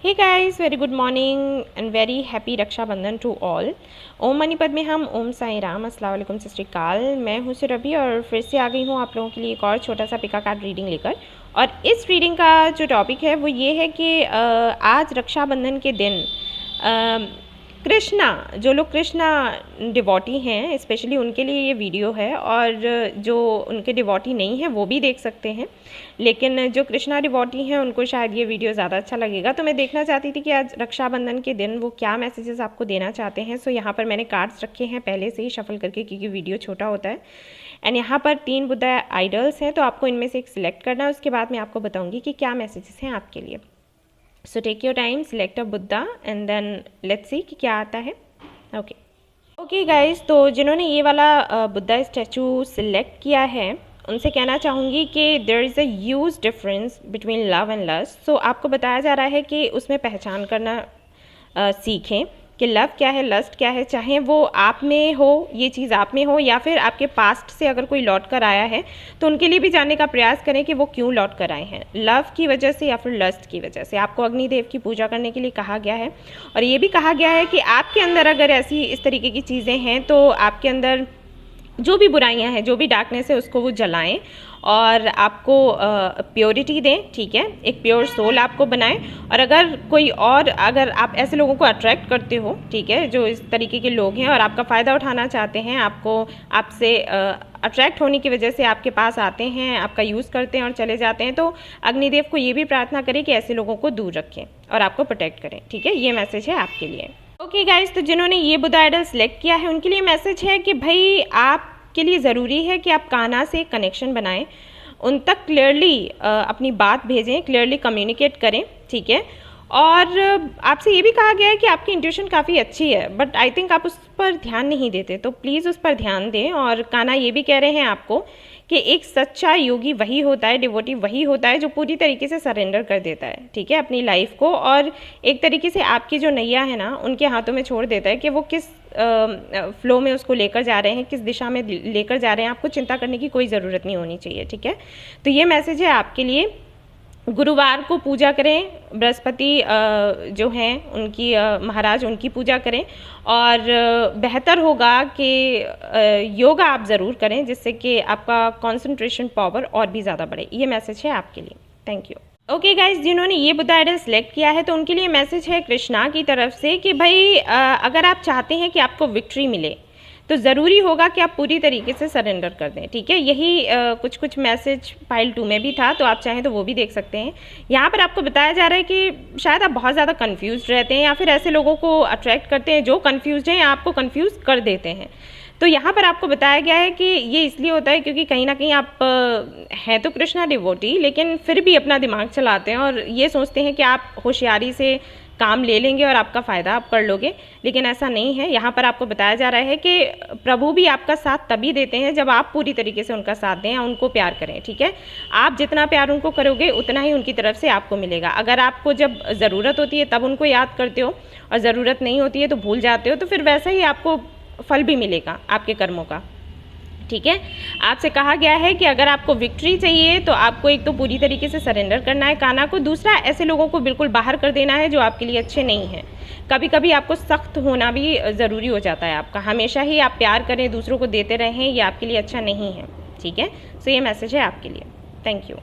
Hey guys, very good morning and very happy Raksha Bandhan to all. ओम मणिपद में हम ओम साई राम, अस्सलाम वालेकुम, सत श्री अकाल। मैं हूँ सुरभि और फिर से आ गई हूँ आप लोगों के लिए एक और छोटा सा पिका कार्ड रीडिंग लेकर। और इस रीडिंग का जो टॉपिक है वो ये है कि आज रक्षाबंधन के दिन कृष्णा, जो लोग कृष्णा डिवोटी हैं स्पेशली उनके लिए ये वीडियो है, और जो उनके डिवोटी नहीं हैं वो भी देख सकते हैं, लेकिन जो कृष्णा डिवोटी हैं उनको शायद ये वीडियो ज़्यादा अच्छा लगेगा। तो मैं देखना चाहती थी कि आज रक्षाबंधन के दिन वो क्या मैसेजेस आपको देना चाहते हैं। सो यहाँ पर मैंने कार्ड्स रखे हैं पहले से ही शफल करके, क्योंकि वीडियो छोटा होता है। एंड यहाँ पर 3 बुद्धा आइडल्स हैं, तो आपको इनमें से एक सिलेक्ट करना है। उसके बाद मैं आपको बताऊँगी कि क्या मैसेजेस हैं आपके लिए। So take your time, select a Buddha and then let's see कि क्या आता है। ओके गाइस, तो जिन्होंने ये वाला बुद्धा स्टैचू सिलेक्ट किया है उनसे कहना चाहूँगी कि there is a huge difference between love and lust. So आपको बताया जा रहा है कि उसमें पहचान करना सीखें कि लव क्या है, लस्ट क्या है। चाहे वो आप में हो, ये चीज़ आप में हो, या फिर आपके पास्ट से अगर कोई लौट कर आया है तो उनके लिए भी जानने का प्रयास करें कि वो क्यों लौट कर आए हैं, लव की वजह से या फिर लस्ट की वजह से। आपको अग्निदेव की पूजा करने के लिए कहा गया है, और ये भी कहा गया है कि आपके अंदर अगर ऐसी इस तरीके की चीज़ें हैं तो आपके अंदर जो भी बुराइयां हैं, जो भी डार्कनेस है, उसको वो जलाएं और आपको प्योरिटी दें। ठीक है, एक प्योर सोल आपको बनाएं। और अगर आप ऐसे लोगों को अट्रैक्ट करते हो, ठीक है, जो इस तरीके के लोग हैं और आपका फ़ायदा उठाना चाहते हैं, आपसे अट्रैक्ट होने की वजह से आपके पास आते हैं, आपका यूज़ करते हैं और चले जाते हैं, तो अग्निदेव को ये भी प्रार्थना करें कि ऐसे लोगों को दूर रखें और आपको प्रोटेक्ट करें। ठीक है, ये मैसेज है आपके लिए। ओके गाइस, तो जिन्होंने ये बुद्धा आइडल सेलेक्ट किया है उनके लिए मैसेज है कि भाई आपके लिए ज़रूरी है कि आप कान्हा से कनेक्शन बनाएं, उन तक क्लियरली अपनी बात भेजें, क्लियरली कम्युनिकेट करें। ठीक है, और आपसे ये भी कहा गया है कि आपकी इंट्यूशन काफ़ी अच्छी है, बट आई थिंक आप उस पर ध्यान नहीं देते, तो प्लीज़ उस पर ध्यान दें। और कान्हा ये भी कह रहे हैं आपको कि एक सच्चा योगी वही होता है, डिवोटी वही होता है जो पूरी तरीके से सरेंडर कर देता है, ठीक है, अपनी लाइफ को, और एक तरीके से आपकी जो नैया है ना उनके हाथों में छोड़ देता है कि वो किस फ्लो में उसको लेकर जा रहे हैं, किस दिशा में लेकर जा रहे हैं। आपको चिंता करने की कोई ज़रूरत नहीं होनी चाहिए। ठीक है, तो ये मैसेज है आपके लिए। गुरुवार को पूजा करें, बृहस्पति जो हैं उनकी महाराज, उनकी पूजा करें, और बेहतर होगा कि योगा आप ज़रूर करें, जिससे कि आपका कंसंट्रेशन पावर और भी ज़्यादा बढ़े। ये मैसेज है आपके लिए। Thank you. ओके गाइज, जिन्होंने ये बुद्धा आइडल सेलेक्ट किया है तो उनके लिए मैसेज है कृष्णा की तरफ से कि भाई अगर आप चाहते हैं कि आपको विक्ट्री मिले तो ज़रूरी होगा कि आप पूरी तरीके से सरेंडर कर दें। ठीक है, यही कुछ मैसेज फाइल 2 में भी था, तो आप चाहें तो वो भी देख सकते हैं। यहाँ पर आपको बताया जा रहा है कि शायद आप बहुत ज़्यादा कंफ्यूज रहते हैं, या फिर ऐसे लोगों को अट्रैक्ट करते हैं जो कंफ्यूज हैं या आपको कंफ्यूज कर देते हैं। तो यहाँ पर आपको बताया गया है कि ये इसलिए होता है क्योंकि कहीं ना कहीं आप हैं तो कृष्णा डिवोटी, लेकिन फिर भी अपना दिमाग चलाते हैं और ये सोचते हैं कि आप होशियारी से काम ले लेंगे और आपका फ़ायदा आप कर लोगे, लेकिन ऐसा नहीं है। यहाँ पर आपको बताया जा रहा है कि प्रभु भी आपका साथ तभी देते हैं जब आप पूरी तरीके से उनका साथ दें या उनको प्यार करें। ठीक है, आप जितना प्यार उनको करोगे उतना ही उनकी तरफ से आपको मिलेगा। अगर आपको जब ज़रूरत होती है तब उनको याद करते हो और ज़रूरत नहीं होती है तो भूल जाते हो, तो फिर वैसा ही आपको फल भी मिलेगा आपके कर्मों का। ठीक है, आपसे कहा गया है कि अगर आपको विक्ट्री चाहिए तो आपको एक तो पूरी तरीके से सरेंडर करना है कान्हा को, दूसरा ऐसे लोगों को बिल्कुल बाहर कर देना है जो आपके लिए अच्छे नहीं हैं। कभी कभी आपको सख्त होना भी ज़रूरी हो जाता है आपका। हमेशा ही आप प्यार करें, दूसरों को देते रहें, ये आपके लिए अच्छा नहीं है। ठीक है, सो ये मैसेज है आपके लिए। Thank you.